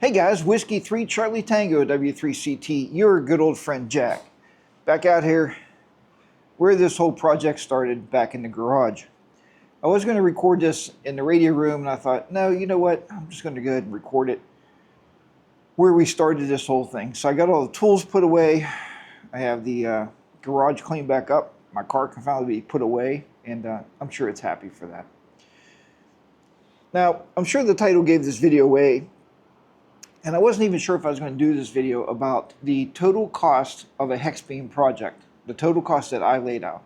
Hey guys, Whiskey 3 Charlie Tango W3CT, your good old friend Jack. Back out here where this whole project started, back in the garage. I was going to record this in the radio room, and I thought, no, you know what, I'm just going to go ahead and record it where we started this whole thing. So I got all the tools put away. I have the garage cleaned back up. My car can finally be put away, and I'm sure it's happy for that. Now, I'm sure the title gave this video away, and I wasn't even sure if I was going to do this video about the total cost of a Hex Beam project, the total cost that I laid out.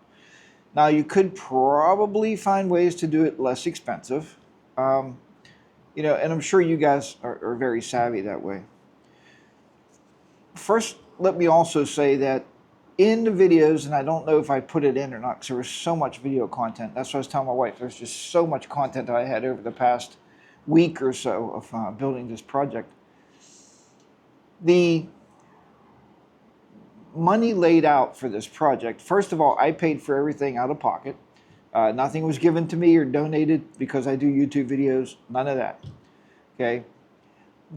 Now, you could probably find ways to do it less expensive, and I'm sure you guys are very savvy that way. First, let me also say that in the videos, and I don't know if I put it in or not because there was so much video content. That's what I was telling my wife. There's just so much content that I had over the past week or so of building this project. The money laid out for this project, first of all, I paid for everything out of pocket. Nothing was given to me or donated because I do YouTube videos, none of that. Okay.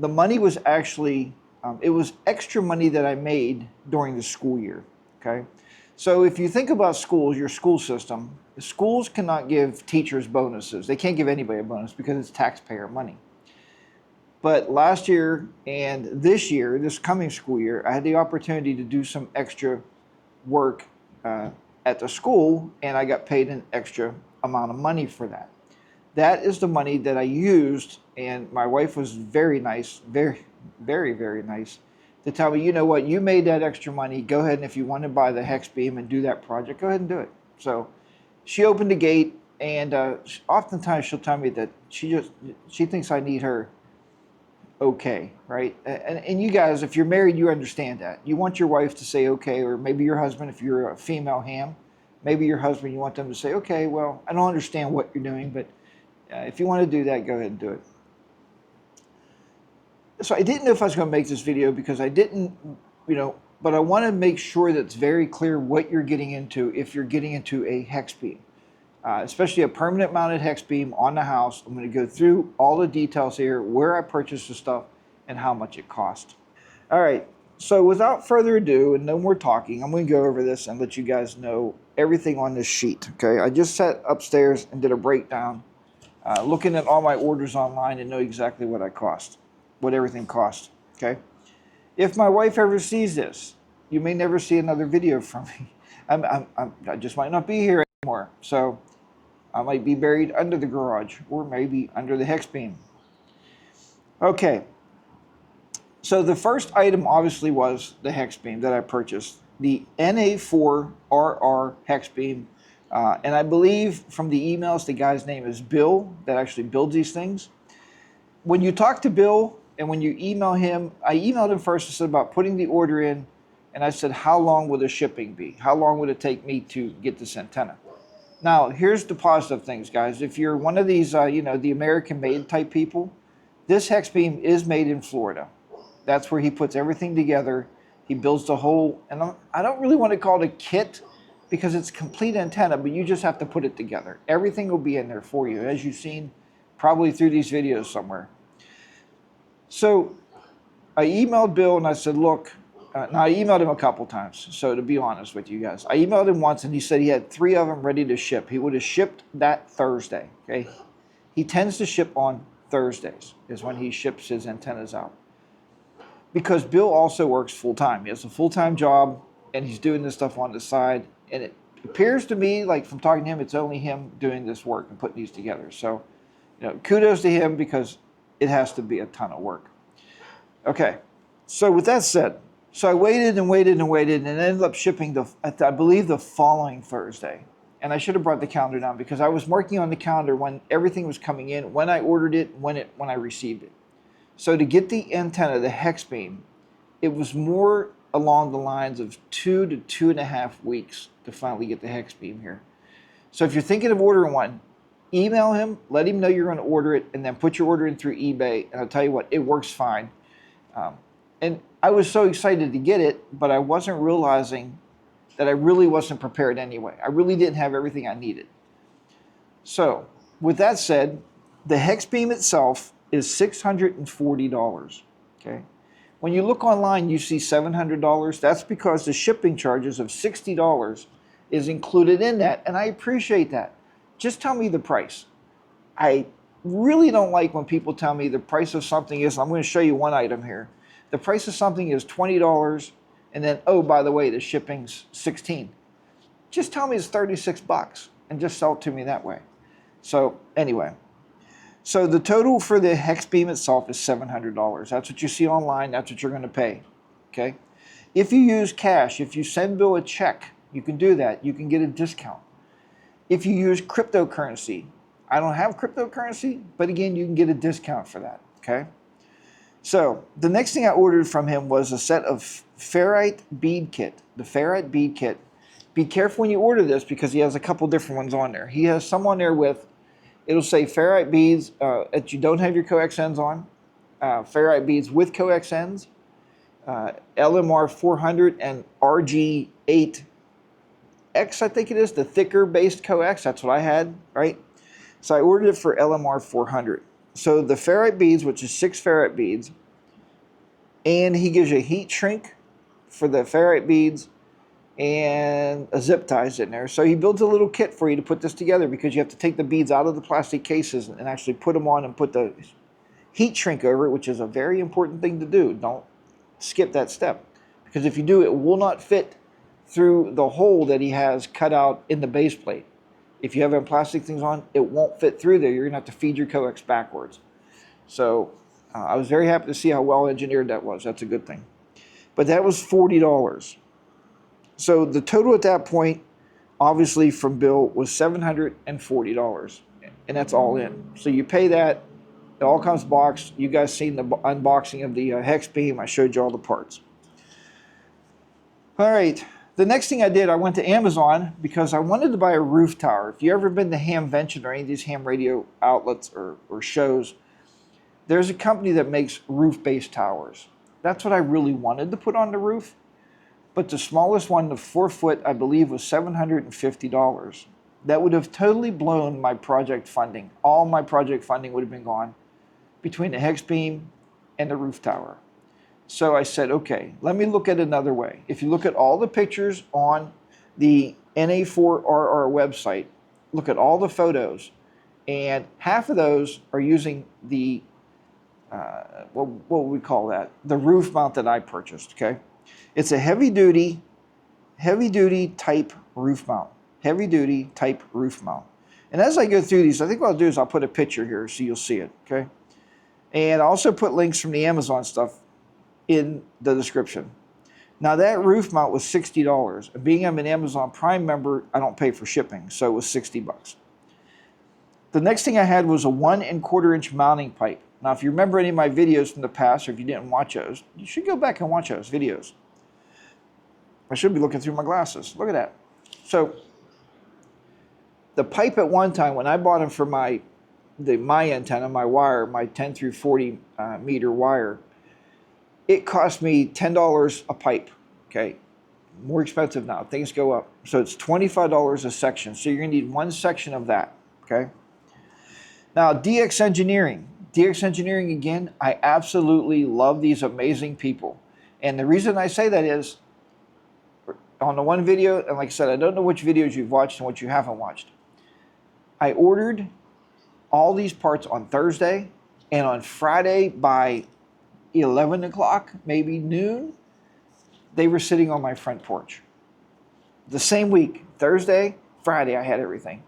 The money was actually, it was extra money that I made during the school year. Okay. So if you think about schools, your school system, schools cannot give teachers bonuses. They can't give anybody a bonus because it's taxpayer money. But last year and this year, this coming school year, I had the opportunity to do some extra work at the school, and I got paid an extra amount of money for that. That is the money that I used, and my wife was very nice, very, very, very nice, to tell me, you know what, you made that extra money, go ahead, and if you want to buy the Hex Beam and do that project, go ahead and do it. So she opened the gate, and oftentimes she'll tell me that she thinks I need her okay, right? And you guys, if you're married, you understand that. You want your wife to say okay, or maybe your husband, if you're a female ham, maybe your husband, you want them to say, okay, well, I don't understand what you're doing, but if you want to do that, go ahead and do it. So I didn't know if I was going to make this video because I didn't, but I want to make sure that it's very clear what you're getting into if you're getting into a Hex Beam. Especially a permanent mounted Hex Beam on the house. I'm going to go through all the details here, where I purchased the stuff, and how much it cost. All right, so without further ado, and no more talking, I'm going to go over this and let you guys know everything on this sheet, okay? I just sat upstairs and did a breakdown, looking at all my orders online and know exactly what what everything cost, okay? If my wife ever sees this, you may never see another video from me. I just might not be here anymore, so I might be buried under the garage or maybe under the Hex Beam. Okay, so the first item obviously was the Hex Beam that I purchased, the NA4RR Hex Beam, and I believe from the emails the guy's name is Bill that actually builds these things. When you talk to Bill and when you email him, I emailed him first and said about putting the order in, and I said, how long will the shipping be? How long would it take me to get this antenna? Now, here's the positive things, guys. If you're one of these, the American-made type people, this Hex Beam is made in Florida. That's where he puts everything together. He builds the whole, and I don't really want to call it a kit because it's complete antenna, but you just have to put it together. Everything will be in there for you, as you've seen probably through these videos somewhere. So I emailed Bill and I said, look, now, I emailed him a couple times, so to be honest with you guys. I emailed him once, and he said he had 3 of them ready to ship. He would have shipped that Thursday, okay? He tends to ship on Thursdays, is when he ships his antennas out. Because Bill also works full-time. He has a full-time job, and he's doing this stuff on the side. And it appears to me, like from talking to him, it's only him doing this work and putting these together. So, kudos to him because it has to be a ton of work. Okay, so with that said, so I waited and waited and waited and ended up shipping, I believe, the following Thursday. And I should have brought the calendar down because I was marking on the calendar when everything was coming in, when I ordered it, when I received it. So to get the antenna, the Hex Beam, it was more along the lines of 2 to 2.5 weeks to finally get the Hex Beam here. So if you're thinking of ordering one, email him, let him know you're going to order it, and then put your order in through eBay. And I'll tell you what, it works fine. And I was so excited to get it, but I wasn't realizing that I really wasn't prepared anyway. I really didn't have everything I needed. So, with that said, the Hex Beam itself is $640. Okay. When you look online, you see $700. That's because the shipping charges of $60 is included in that, and I appreciate that. Just tell me the price. I really don't like when people tell me the price of something is, I'm going to show you one item here. The price of something is $20, and then, oh, by the way, the shipping's $16. Just tell me it's $36 and just sell it to me that way. So anyway, so the total for the Hex Beam itself is $700. That's what you see online. That's what you're going to pay. Okay. If you use cash, if you send Bill a check, you can do that. You can get a discount. If you use cryptocurrency, I don't have cryptocurrency, but again, you can get a discount for that. Okay. So the next thing I ordered from him was a set of ferrite bead kit. The ferrite bead kit. Be careful when you order this because he has a couple different ones on there. He has some on there with, it'll say ferrite beads that you don't have your coax ends on, ferrite beads with coax ends, LMR 400 and RG8X, I think it is, the thicker based coax. That's what I had, right? So I ordered it for LMR 400. So the ferrite beads, which is 6 ferrite beads, and he gives you a heat shrink for the ferrite beads and a zip ties in there. So he builds a little kit for you to put this together because you have to take the beads out of the plastic cases and actually put them on and put the heat shrink over it, which is a very important thing to do. Don't skip that step because if you do, it will not fit through the hole that he has cut out in the base plate. If you have plastic things on, it won't fit through there. You're going to have to feed your coax backwards. So I was very happy to see how well engineered that was. That's a good thing. But that was $40. So the total at that point, obviously from Bill, was $740. And that's all in. So you pay that. It all comes boxed. You guys seen the unboxing of the Hex Beam. I showed you all the parts. All right. The next thing I did, I went to Amazon because I wanted to buy a roof tower. If you've ever been to Hamvention or any of these ham radio outlets or shows, there's a company that makes roof-based towers. That's what I really wanted to put on the roof. But the smallest one, the 4-foot, I believe, was $750. That would have totally blown my project funding. All my project funding would have been gone between the Hex Beam and the roof tower. So I said, okay, let me look at another way. If you look at all the pictures on the NA4RR website, look at all the photos, and half of those are using the, what would we call that? The roof mount that I purchased, okay? It's a heavy-duty type roof mount. Heavy-duty type roof mount. And as I go through these, I think what I'll do is I'll put a picture here so you'll see it, okay? And I'll also put links from the Amazon stuff in the description. Now that roof mount was $60. And being I'm an Amazon Prime member, I don't pay for shipping, so it was $60. The next thing I had was a 1 1/4 inch mounting pipe. Now if you remember any of my videos from the past, or if you didn't watch those, you should go back and watch those videos. I should be looking through my glasses. Look at that. So the pipe at one time, when I bought them for my antenna, my wire, my 10 through 40 meter wire, it cost me $10 a pipe, okay? More expensive now, things go up. So it's $25 a section, so you're gonna need one section of that, okay? Now, DX Engineering. DX Engineering, again, I absolutely love these amazing people. And the reason I say that is, on the one video, and like I said, I don't know which videos you've watched and what you haven't watched. I ordered all these parts on Thursday, and on Friday by 11 o'clock, maybe noon, they were sitting on my front porch. The same week, Thursday, Friday, I had everything.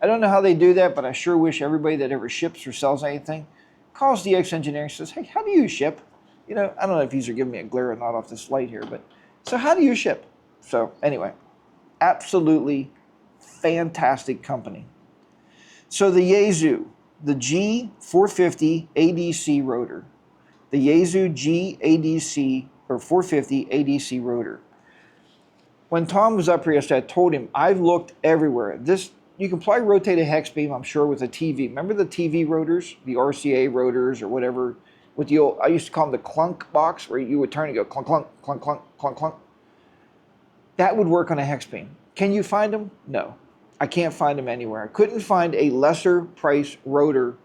I don't know how they do that, but I sure wish everybody that ever ships or sells anything calls DX Engineering and says, hey, how do you ship? You know, I don't know if these are giving me a glare or not off this light here, but so how do you ship? So anyway, absolutely fantastic company. So the Yaesu, the G450 ADC rotor. The Yaesu G-ADC, or 450 ADC rotor. When Tom was up here yesterday, I told him, I've looked everywhere. You can probably rotate a Hex Beam, I'm sure, with a TV. Remember the TV rotors? The RCA rotors or whatever? With the old, I used to call them the clunk box, where you would turn and go clunk, clunk, clunk, clunk, clunk, clunk. That would work on a Hex Beam. Can you find them? No. I can't find them anywhere. I couldn't find a lesser price rotor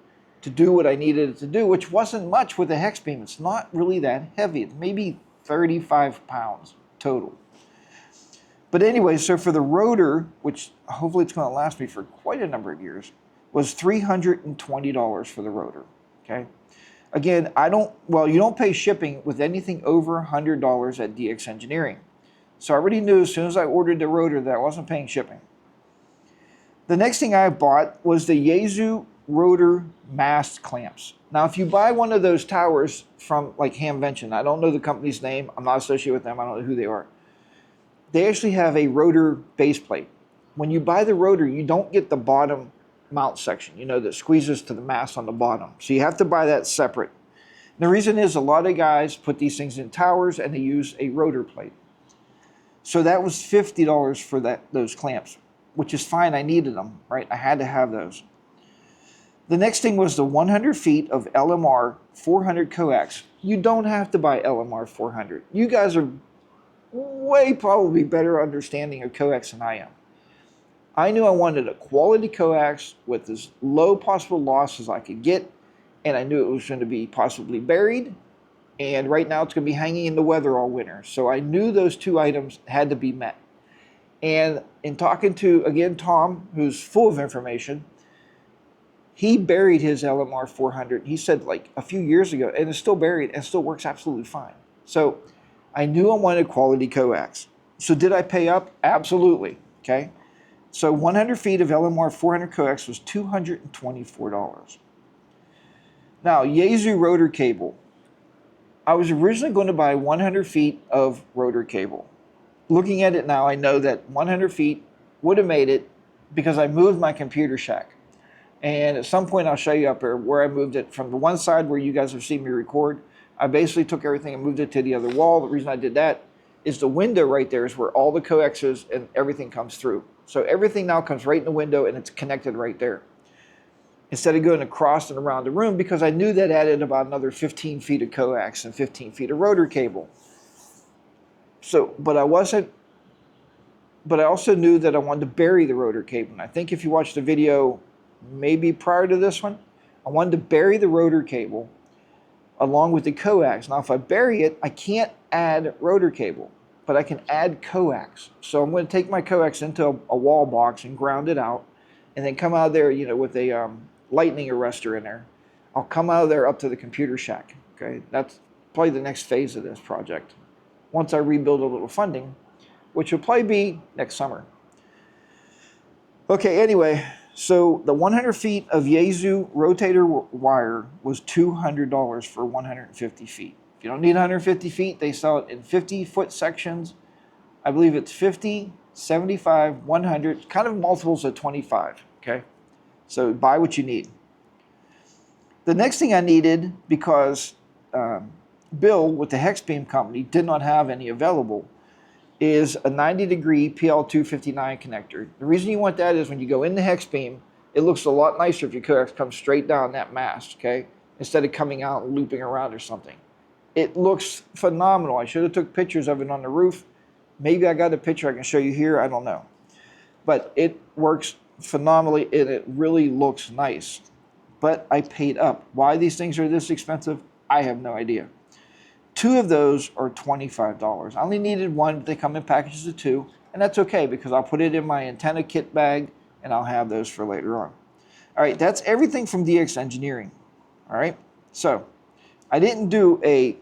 to do what I needed it to do, which wasn't much with a hex beam. It's not really that heavy. It's maybe 35 pounds total. But anyway, so for the rotor, which hopefully it's going to last me for quite a number of years, was $320 for the rotor, okay? Again, you don't pay shipping with anything over $100 at DX Engineering. So I already knew as soon as I ordered the rotor that I wasn't paying shipping. The next thing I bought was the Yaesu rotor mast clamps. Now, if you buy one of those towers from like Hamvention, I don't know the company's name, I'm not associated with them, I don't know who they are. They actually have a rotor base plate. When you buy the rotor, you don't get the bottom mount section, that squeezes to the mast on the bottom. So you have to buy that separate. And the reason is a lot of guys put these things in towers and they use a rotor plate. So that was $50 for those clamps, which is fine. I needed them, right? I had to have those. The next thing was the 100 feet of LMR 400 coax. You don't have to buy LMR 400. You guys are way probably better understanding of coax than I am. I knew I wanted a quality coax with as low possible loss as I could get, and I knew it was going to be possibly buried, and right now it's going to be hanging in the weather all winter. So I knew those two items had to be met. And in talking to, again, Tom, who's full of information, he buried his LMR 400. He said like a few years ago, and it's still buried and still works absolutely fine. So I knew I wanted quality coax. So did I pay up? Absolutely, okay? So 100 feet of LMR 400 coax was $224. Now, Yaesu rotor cable. I was originally going to buy 100 feet of rotor cable. Looking at it now, I know that 100 feet would have made it because I moved my computer shack. And at some point, I'll show you up there where I moved it from the one side where you guys have seen me record. I basically took everything and moved it to the other wall. The reason I did that is the window right there is where all the coaxes and everything comes through. So everything now comes right in the window and it's connected right there. Instead of going across and around the room, because I knew that added about another 15 feet of coax and 15 feet of rotor cable. So, but I also knew that I wanted to bury the rotor cable. And I think if you watch the video, maybe prior to this one, I wanted to bury the rotor cable along with the coax. Now, if I bury it, I can't add rotor cable, but I can add coax. So I'm going to take my coax into a wall box and ground it out, and then come out of there, with a lightning arrestor in there. I'll come out of there up to the computer shack. Okay, that's probably the next phase of this project. Once I rebuild a little funding, which will probably be next summer. Okay, anyway, so the 100 feet of Yaesu rotator wire was $200 for 150 feet. If you don't need 150 feet, they sell it in 50-foot sections. I believe it's 50, 75, 100, kind of multiples of 25, okay? So buy what you need. The next thing I needed, because Bill with the Hex Beam company did not have any available, is a 90-degree PL259 connector. The reason you want that is when you go in the Hex Beam, it looks a lot nicer if your coax comes straight down that mast, okay? Instead of coming out and looping around or something. It looks phenomenal. I should have took pictures of it on the roof. Maybe I got a picture I can show you here, I don't know. But it works phenomenally and it really looks nice. But I paid up. Why these things are this expensive, I have no idea. 2 of those are $25. I only needed 1, but they come in packages of 2, and that's okay because I'll put it in my antenna kit bag and I'll have those for later on. All right, that's everything from DX Engineering. All right, so I didn't do a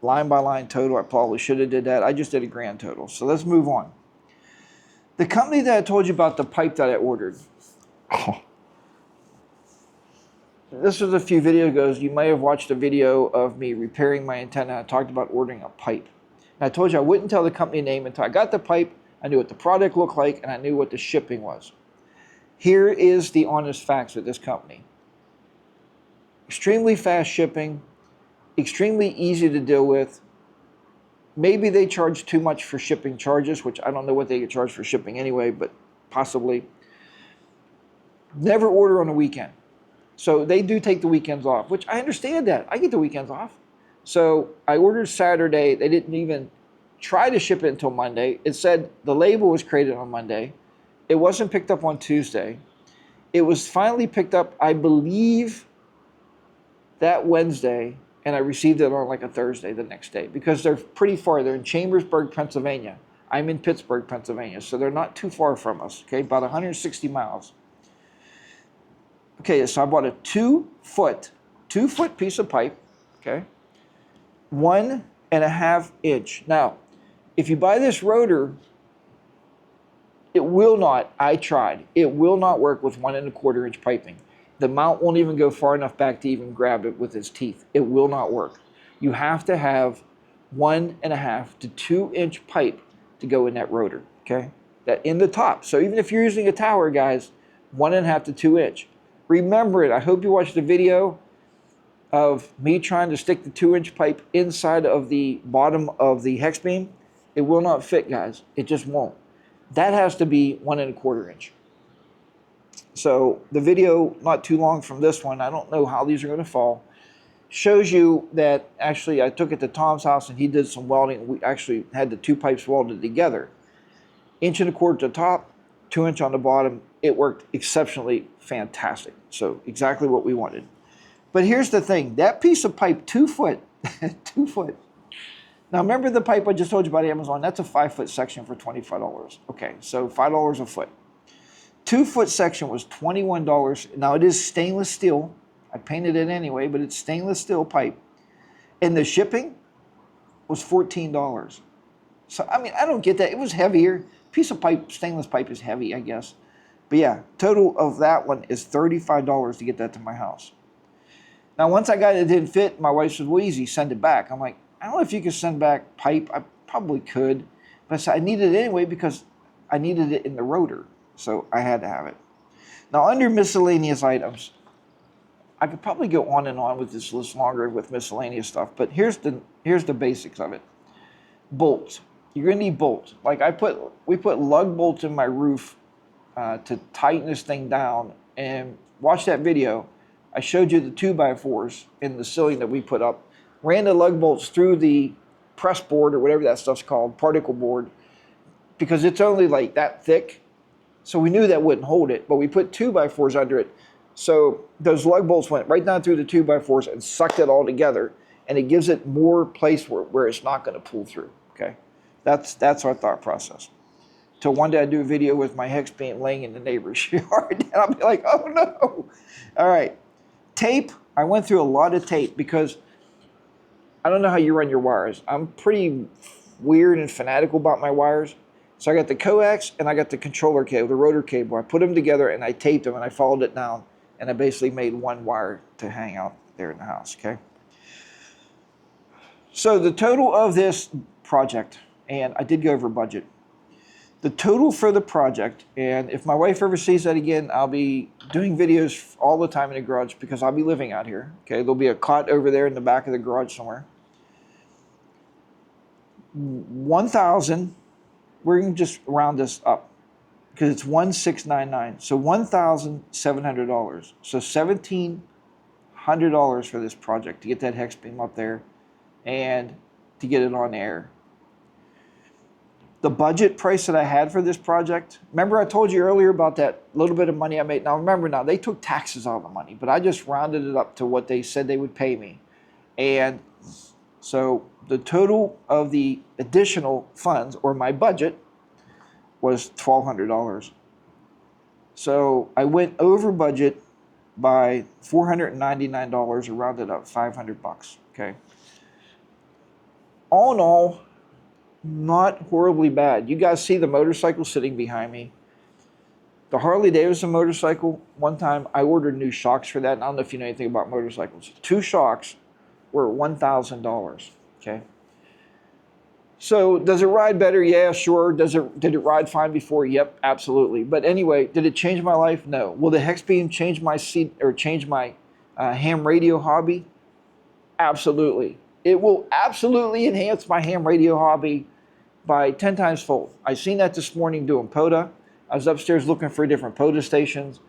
line-by-line total. I probably should have did that. I just did a grand total. So let's move on. The company that I told you about, the pipe that I ordered. This was a few videos ago. You may have watched a video of me repairing my antenna. I talked about ordering a pipe. And I told you I wouldn't tell the company name until I got the pipe, I knew what the product looked like, and I knew what the shipping was. Here is the honest facts of this company. Extremely fast shipping, extremely easy to deal with. Maybe they charge too much for shipping charges, which I don't know what they get charged for shipping anyway, but possibly. Never order on a weekend. So they do take the weekends off, which I understand that. I get the weekends off. So I ordered Saturday. They didn't even try to ship it until Monday. It said the label was created on Monday. It wasn't picked up on Tuesday. It was finally picked up, I believe, that Wednesday, and I received it on like a Thursday the next day because they're pretty far. They're in Chambersburg, Pennsylvania. I'm in Pittsburgh, Pennsylvania, so they're not too far from us, okay, about 160 miles. Okay, so I bought a 2-foot piece of pipe, okay, 1.5 inch. Now, if you buy this rotor, it will not, I tried, it will not work with 1.25 inch piping. The mount won't even go far enough back to even grab it with its teeth. It will not work. You have to have 1.5 to 2 inch pipe to go in that rotor, okay? That in the top. So even if you're using a tower, guys, 1.5 to 2 inch. Remember it. I hope you watched the video of me trying to stick the 2 inch pipe inside of the bottom of the hex beam. It will not fit, guys. It just won't. That has to be 1.25 inch. So the video, not too long from this one, I don't know how these are going to fall, shows you that actually I took it to Tom's house and he did some welding. We actually had the 2 pipes welded together. 1.25 inch to the top, 2 inch on the bottom. It worked exceptionally fantastic. So exactly what we wanted. But here's the thing, that piece of pipe, 2 foot, 2 foot. Now remember the pipe I just told you about Amazon? That's a 5-foot section for $25. Okay, so $5 a foot. 2-foot section was $21. Now it is stainless steel. I painted it anyway, but it's stainless steel pipe. And the shipping was $14. So, I mean, I don't get that. It was heavier. Piece of pipe, stainless pipe is heavy, I guess. But yeah, total of that one is $35 to get that to my house. Now, once I got it, it didn't fit. My wife said, well, easy, send it back. I'm like, I don't know if you can send back pipe. I probably could. But I said, I needed it anyway because I needed it in the rotor. So I had to have it. Now, under miscellaneous items, I could probably go on and on with this list longer with miscellaneous stuff, but here's the basics of it. Bolts. You're gonna need bolts. Like we put lug bolts in my roof to tighten this thing down. And watch that video. I showed you the 2x4s in the ceiling that we put up. Ran the lug bolts through the press board or whatever that stuff's called, particle board, because it's only like that thick. So we knew that wouldn't hold it, but we put 2x4s under it. So those lug bolts went right down through the 2x4s and sucked it all together, and it gives it more place where it's not going to pull through. Okay, that's our thought process. Till one day I do a video with my hex beam laying in the neighbor's yard, and I'll be like, oh no. All right, tape. I went through a lot of tape because I don't know how you run your wires. I'm pretty weird and fanatical about my wires. So I got the coax and I got the controller cable, the rotor cable. I put them together and I taped them and I followed it down, and I basically made one wire to hang out there in the house, okay? So the total of this project, and I did go over budget. The total for the project, and if my wife ever sees that again, I'll be doing videos all the time in the garage because I'll be living out here, okay? There'll be a cot over there in the back of the garage somewhere. 1,000. We're going to just round this up because it's 1,699. So $1,700. So $1,700 for this project to get that hex beam up there and to get it on air. The budget price that I had for this project, remember I told you earlier about that little bit of money I made? Now remember, they took taxes out of the money, but I just rounded it up to what they said they would pay me. And so the total of the additional funds, or my budget, was $1,200. So I went over budget by $499, or rounded up $500, okay? All in all, not horribly bad. You guys see the motorcycle sitting behind me. The Harley Davidson motorcycle, one time I ordered new shocks for that, and I don't know if you know anything about motorcycles. 2 shocks were $1,000, okay? So does it ride better? Yeah, sure. Did it ride fine before? Yep, absolutely. But anyway, did it change my life? No. Will the hex beam change my seat or change my ham radio hobby? Absolutely. It will absolutely enhance my ham radio hobby by 10 times fold. I seen that this morning doing POTA. I was upstairs looking for different POTA stations,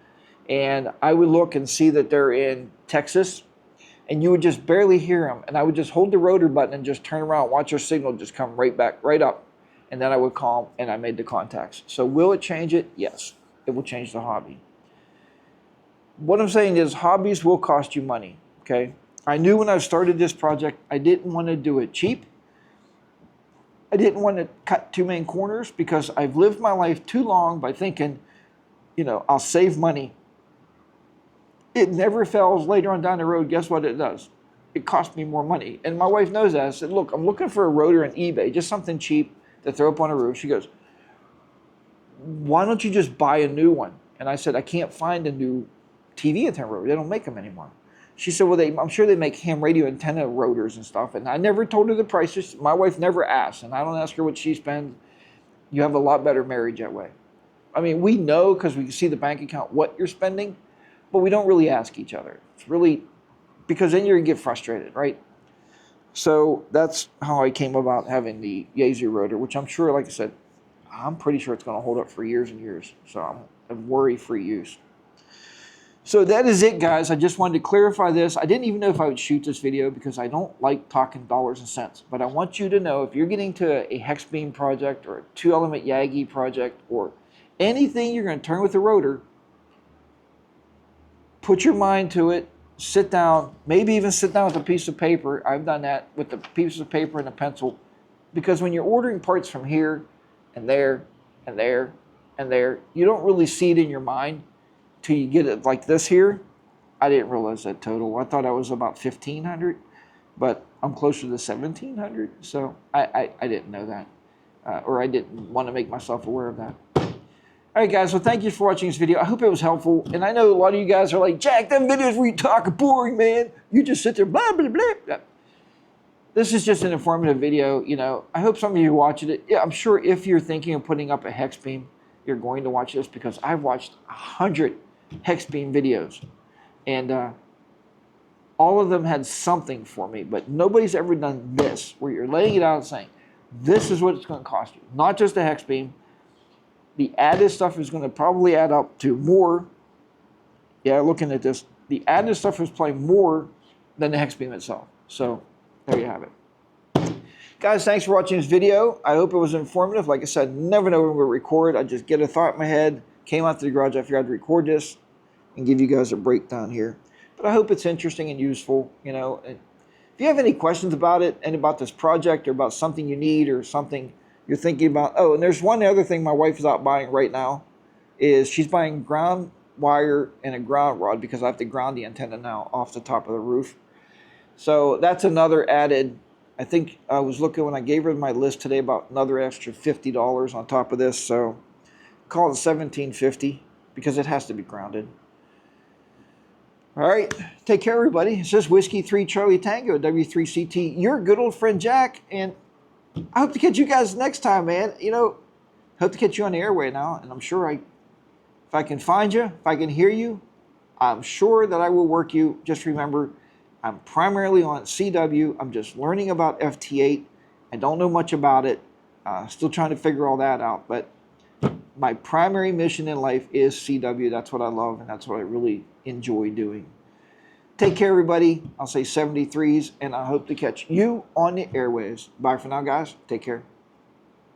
and I would look and see that they're in Texas, and you would just barely hear them. And I would just hold the rotor button and just turn around, watch your signal just come right back, right up. And then I would call them, and I made the contacts. So will it change it? Yes, it will change the hobby. what I'm saying is hobbies will cost you money, okay? I knew when I started this project, I didn't want to do it cheap. I didn't want to cut too many corners because I've lived my life too long by thinking, you know, I'll save money. It never fails later on down the road. Guess what it does? It cost me more money. And my wife knows that. I said, look, I'm looking for a rotor on eBay, just something cheap to throw up on a roof. She goes, why don't you just buy a new one? And I said, I can't find a new TV antenna rotor. They don't make them anymore. She said, well, I'm sure they make ham radio antenna rotors and stuff. And I never told her the prices. My wife never asked. And I don't ask her what she spends. You have a lot better marriage that way. I mean, we know because we can see the bank account what you're spending, but we don't really ask each other. It's really, because then you're going to get frustrated, right? So that's how I came about having the Yaesu rotor, which I'm sure, like I said, I'm pretty sure it's going to hold up for years and years. So I'm a worry-free use. So that is it, guys. I just wanted to clarify this. I didn't even know if I would shoot this video because I don't like talking dollars and cents. But I want you to know if you're getting to a Hex Beam project or a 2-element Yagi project or anything you're going to turn with a rotor, put your mind to it, sit down, maybe even sit down with a piece of paper. I've done that with a piece of paper and a pencil. Because when you're ordering parts from here and there and there and there, you don't really see it in your mind till you get it like this here. I didn't realize that total. I thought I was about 1,500, but I'm closer to 1,700. So I didn't know that, or I didn't want to make myself aware of that. All right, guys. Well, thank you for watching this video. I hope it was helpful. And I know a lot of you guys are like, Jack, them videos where you talk are boring, man. You just sit there, blah, blah, blah. This is just an informative video. You know, I hope some of you are watching it. Yeah, I'm sure if you're thinking of putting up a Hex Beam, you're going to watch this because I've watched 100 Hex Beam videos. And all of them had something for me. But nobody's ever done this, where you're laying it out and saying, this is what it's going to cost you. Not just a Hex Beam. The added stuff is going to probably add up to more. Yeah, looking at this, the added stuff is probably more than the Hex Beam itself. So there you have it. Guys, thanks for watching this video. I hope it was informative. Like I said, never know when we'll record. I just get a thought in my head, came out to the garage, I figured I'd record this and give you guys a breakdown here. But I hope it's interesting and useful. You know, and if you have any questions about it and about this project or about something you need or something you're thinking about. Oh, and there's one other thing my wife is out buying right now, is she's buying ground wire and a ground rod because I have to ground the antenna now off the top of the roof. So that's another added. I think I was looking when I gave her my list today about another extra $50 on top of this. So call it $1,750 because it has to be grounded. All right, take care, everybody. It says Whiskey 3 Charlie Tango W3CT. Your good old friend Jack, and I hope to catch you guys next time, man. You know, hope to catch you on the airway now, and I'm sure if I can find you, if I can hear you, I'm sure that I will work you. Just remember, I'm primarily on CW. I'm just learning about FT8. I don't know much about it. Still trying to figure all that out, but my primary mission in life is CW. That's what I love, and that's what I really enjoy doing. Take care, everybody. I'll say 73s, and I hope to catch you on the airwaves. Bye for now, guys. Take care.